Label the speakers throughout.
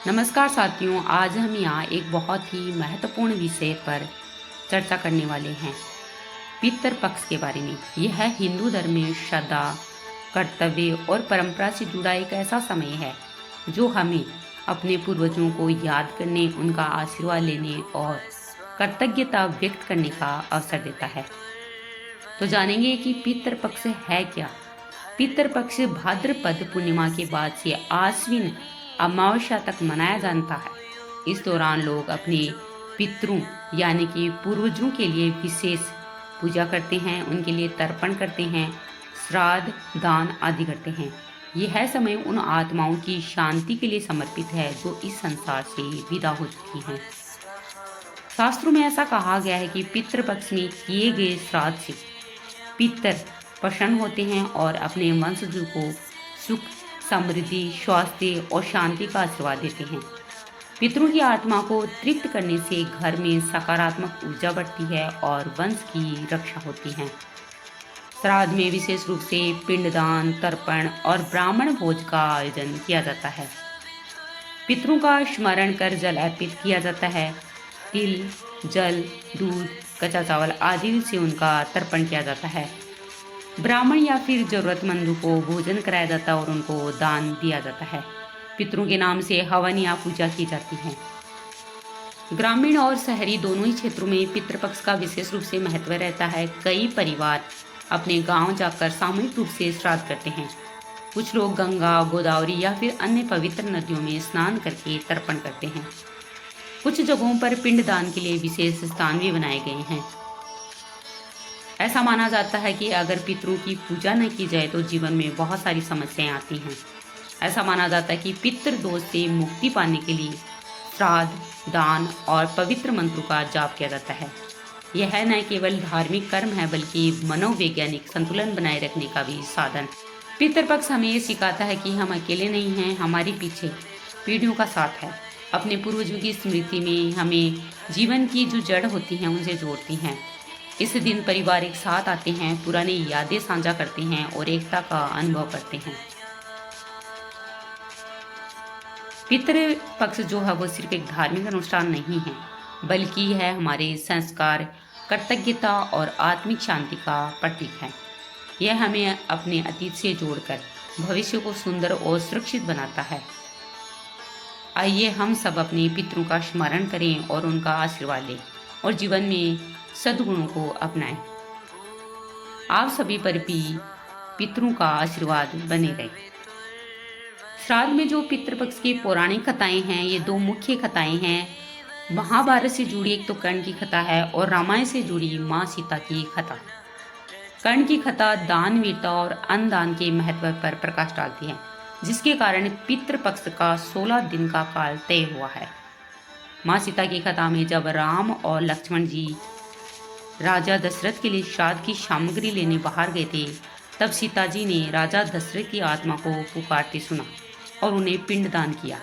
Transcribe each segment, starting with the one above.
Speaker 1: नमस्कार साथियों, आज हम यहाँ एक बहुत ही महत्वपूर्ण विषय पर चर्चा करने वाले हैं, पितृ पक्ष के बारे में। यह हिंदू धर्म में श्रद्धा, कर्तव्य और परंपरा से जुड़ा एक ऐसा समय है जो हमें अपने पूर्वजों को याद करने, उनका आशीर्वाद लेने और कृतज्ञता व्यक्त करने का अवसर देता है। तो जानेंगे कि पितृ पक्ष है क्या। पितृ पक्ष भाद्रपद पूर्णिमा के बाद से आश्विन अमावस्या तक मनाया जाता है। इस दौरान लोग अपने पितरों यानी कि पूर्वजों के लिए विशेष पूजा करते हैं, उनके लिए तर्पण करते हैं, श्राद्ध, दान आदि करते हैं। यह समय उन आत्माओं की शांति के लिए समर्पित है जो इस संसार से विदा हो चुकी हैं। शास्त्रों में ऐसा कहा गया है कि पितृपक्ष में किए गए श्राद्ध से पितर प्रसन्न होते हैं और अपने वंशजों को सुख, समृद्धि, स्वास्थ्य और शांति का आशीर्वाद देते हैं। पितरों की आत्मा को तृप्त करने से घर में सकारात्मक ऊर्जा बढ़ती है और वंश की रक्षा होती है। श्राद्ध में विशेष रूप से पिंडदान, तर्पण और ब्राह्मण भोज का आयोजन किया जाता है। पितरों का स्मरण कर जल अर्पित किया जाता है। तिल, जल, दूध, कच्चा चावल आदि से उनका तर्पण किया जाता है। ब्राह्मण या फिर जरूरतमंदों को भोजन कराया जाता है और उनको दान दिया जाता है। पितरों के नाम से हवन या पूजा की जाती है। ग्रामीण और शहरी दोनों ही क्षेत्रों में पितृपक्ष का विशेष रूप से महत्व रहता है। कई परिवार अपने गांव जाकर सामूहिक रूप से श्राद्ध करते हैं। कुछ लोग गंगा, गोदावरी या फिर अन्य पवित्र नदियों में स्नान करके तर्पण करते हैं। कुछ जगहों पर पिंडदान के लिए विशेष स्थान भी बनाए गए हैं। ऐसा माना जाता है कि अगर पितरों की पूजा न की जाए तो जीवन में बहुत सारी समस्याएं आती हैं। ऐसा माना जाता है कि पितृ दोष से मुक्ति पाने के लिए श्राद्ध, दान और पवित्र मंत्रों का जाप किया जाता है। यह न केवल धार्मिक कर्म है बल्कि मनोवैज्ञानिक संतुलन बनाए रखने का भी साधन। पितृपक्ष हमें ये सिखाता है कि हम अकेले नहीं हैं, हमारे पीछे पीढ़ियों का साथ है। अपने पूर्वजों की स्मृति में हमें जीवन की जो जड़ होती हैं उनसे जोड़ती हैं। इस दिन परिवार एक साथ आते हैं, पुरानी यादें साझा करते हैं और एकता का अनुभव करते हैं। पितृ पक्ष जो है वो सिर्फ एक धार्मिक अनुष्ठान नहीं है बल्कि यह हमारे संस्कार, कृतज्ञता और आत्मिक शांति का प्रतीक है। यह हमें अपने अतीत से जोड़कर भविष्य को सुंदर और सुरक्षित बनाता है। आइए हम सब अपने पितरों का स्मरण करें और उनका आशीर्वाद लें और जीवन में सद्गुणों को अपनाएं। आप सभी पर भी पितरों का आशीर्वाद बने रहे। श्राद्ध में जो पितृपक्ष की पौराणिक कथाएं हैं, ये दो मुख्य कथाएं हैं। महाभारत से जुड़ी एक तो कर्ण की कथा है और रामायण से जुड़ी माँ सीता की कथा। कर्ण की कथा दान, वीरता और अन्नदान के महत्व पर प्रकाश डालती है, जिसके कारण पितृपक्ष का 16 दिन का काल तय हुआ है। माँ सीता की कथा में जब राम और लक्ष्मण जी राजा दशरथ के लिए श्राद्ध की सामग्री लेने बाहर गए थे, तब सीता जी ने राजा दशरथ की आत्मा को पुकारते सुना और उन्हें पिंडदान किया।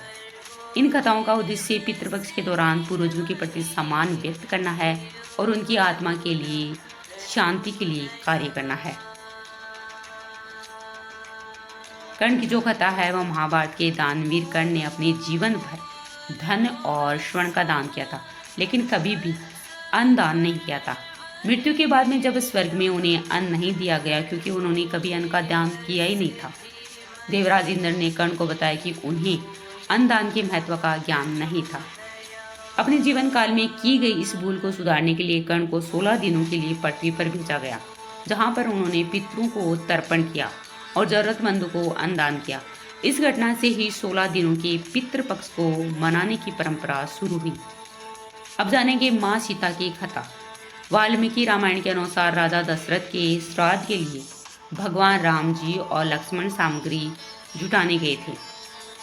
Speaker 1: इन कथाओं का उद्देश्य पितृपक्ष के दौरान पूर्वजों के प्रति सम्मान व्यक्त करना है और उनकी आत्मा के लिए शांति के लिए कार्य करना है। कर्ण की जो कथा है वह महाभारत के दानवीर कर्ण ने अपने जीवन भर धन और स्वर्ण का दान किया था, लेकिन कभी भी अन्न दान नहीं किया था। मृत्यु के बाद में जब स्वर्ग में उन्हें अन्न नहीं दिया गया क्योंकि उन्होंने कभी अन्न का दान किया ही नहीं था। देवराज इंद्र ने कर्ण को बताया कि उन्हें अन्न दान के महत्व का ज्ञान नहीं था। अपने जीवन काल में की गई इस भूल को सुधारने के लिए कर्ण को 16 दिनों के लिए पृथ्वी पर भेजा गया, जहाँ पर उन्होंने पितरों को तर्पण किया और जरूरतमंदों को अन्न दान किया। इस घटना से ही 16 दिनों के पितृपक्ष को मनाने की परंपरा शुरू हुई। अब जानेंगे माँ सीता की कथा। वाल्मीकि रामायण के अनुसार राजा दशरथ के श्राद्ध के लिए भगवान राम जी और लक्ष्मण सामग्री जुटाने गए थे।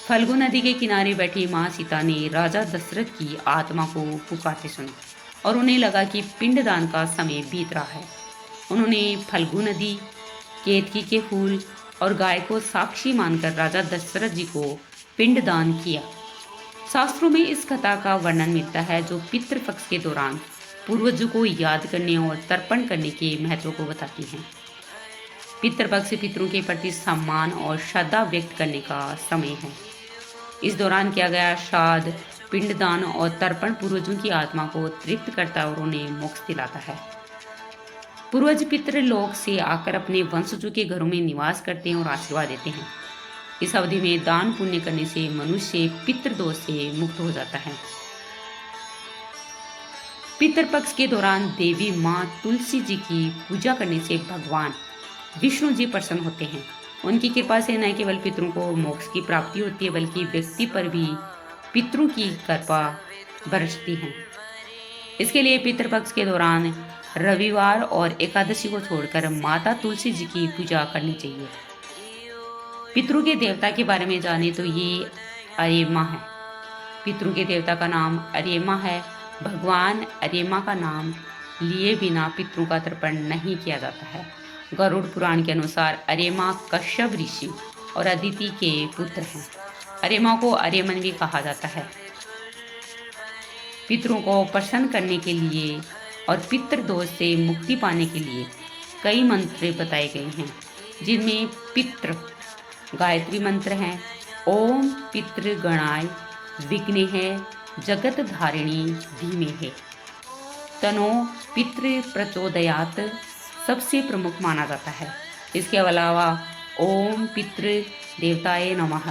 Speaker 1: फल्गु नदी के किनारे बैठी माँ सीता ने राजा दशरथ की आत्मा को पुकारते सुना और उन्हें लगा कि पिंडदान का समय बीत रहा है। उन्होंने फल्गु नदी, केतकी के फूल और गाय को साक्षी मानकर राजा दशरथ जी को पिंडदान किया। शास्त्रों में इस कथा का वर्णन मिलता है जो पितृपक्ष के दौरान पूर्वजों को याद करने और तर्पण करने के महत्व को बताती हैं। पितृपक्ष पितरों के प्रति सम्मान और श्रद्धा व्यक्त करने का समय है। इस दौरान किया गया श्राद्ध, पिंडदान और तर्पण पूर्वजों की आत्मा को तृप्त करता है और उन्हें मोक्ष दिलाता है। पूर्वज पितृलोक से आकर अपने वंशजों के घरों में निवास करते हैं और आशीर्वाद देते हैं। इस अवधि में दान पुण्य करने से मनुष्य पितृदोष से मुक्त हो जाता है। पितृपक्ष के दौरान देवी माँ तुलसी जी की पूजा करने से भगवान विष्णु जी प्रसन्न होते हैं। उनकी कृपा से न केवल पितरों को मोक्ष की प्राप्ति होती है, बल्कि व्यक्ति पर भी पितरों की कृपा बरसती है। इसके लिए पितृपक्ष के दौरान रविवार और एकादशी को छोड़कर माता तुलसी जी की पूजा करनी चाहिए। पितरों के देवता के बारे में जाने तो ये अरेमा है। पितरों के देवता का नाम अरेमा है। भगवान अरेमा का नाम लिए बिना पितरों का तर्पण नहीं किया जाता है। गरुड़ पुराण के अनुसार अरेमा कश्यप ऋषि और अदिति के पुत्र हैं। अरेमा को अरेमन भी कहा जाता है। पितरों को प्रसन्न करने के लिए और पितृदोष से मुक्ति पाने के लिए कई मंत्र बताए गए हैं, जिनमें पितृ गायत्री मंत्र हैं। ओम पितृ गणाय विघ्नेः जगत धारिणी धीमेहि तनो पितृ प्रचोदयात सबसे प्रमुख माना जाता है। इसके अलावा ओम पितृ देवताय नमः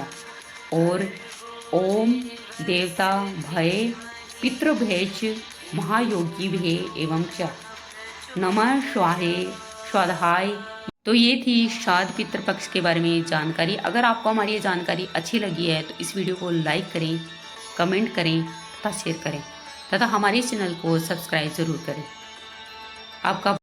Speaker 1: और ओम देवता भय पितृभेच महायोगी भे एवं च नमः स्वाहे स्वाधाय। तो ये थी श्राद्ध पितृपक्ष के बारे में जानकारी। अगर आपको हमारी ये जानकारी अच्छी लगी है तो इस वीडियो को लाइक करें, कमेंट करें तथा शेयर करें तथा हमारे चैनल को सब्सक्राइब जरूर करें। आपका